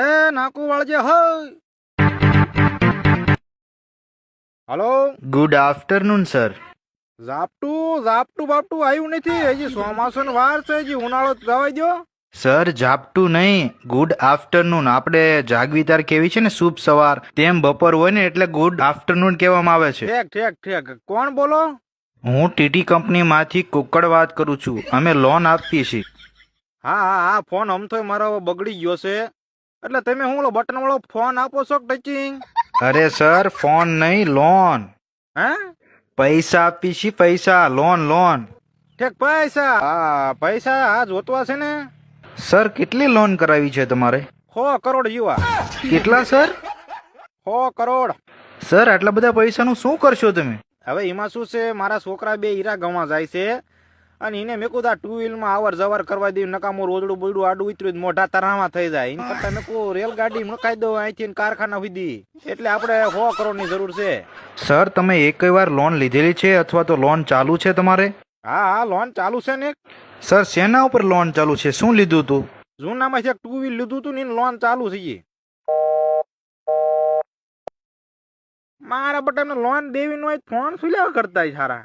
એ નાકુ વાળજે હોય. Hello. Good afternoon sir. ઝાપટું ઝાપટું બાપટું આવ્યું નથી. હજી ચોમાસુનો વાર છે. હજી ઉનાળો જવાય દો. સર ઝાપટું નહીં, ગુડ આફ્ટરનૂન. આપણે જાગવીતાર કેવી છે ને શુભ સવાર, તેમ બપોર હોય ને એટલે ગુડ આફ્ટરનૂન કહેવામાં આવે છે. ઠેક ઠેક ઠેક. કોણ બોલો? હું ટીટી કંપનીમાંથી કુકડ વાત કરું છું. અમે લોન આપીએ છીએ. હા હા હા, ફોન અમથોય મારો બગડી ગયો છે. એટલે તમે હું ઓલો બટન વાળો ફોન આપો છો કે ટચિંગ? અરે સર, ફોન નહીં, લોન. હે? પૈસા આપીએ છીએ, પૈસા. Loan loan. ઠેક પૈસા. હા પૈસા હા જોતવા છે ને. સર કેટલી લોન કરાવી છે તમારે? 100 કરોડ જેવા. કેટલા સર? 100 કરોડ. સર આટલા બધા પૈસાનું શું કરશો તમે? હવે એમાં શું છે, મારા છોકરા 2 હીરા ગવા જાય છે અને એને મેં કીધું આ 2 વ્હીલમાં આવર જવર કરવા દે. નકામું રોજડું બોજડું આડું ઉતર્યું મોઢા તરામાં થઈ જાય. એમ કરતા મેં કહું રેલગાડી મુકાઈ દો અહીંથી કારખાના સુધી. એટલે આપણે 100 કરોડની જરૂર છે. સર તમે એક વાર લોન લીધેલી છે અથવા તો લોન ચાલુ છે તમારે? હા હા, લોન ચાલુ છે ને. સર શેના ઉપર લોન ચાલુ છે? શું લીધું હતું? જૂનામાં છે 2 વ્હીલ લીધું હતું ને એની લોન ચાલુ છે. મારા બટાને લોન દેવી નો ફોન સુલ્યા કરતા સારા.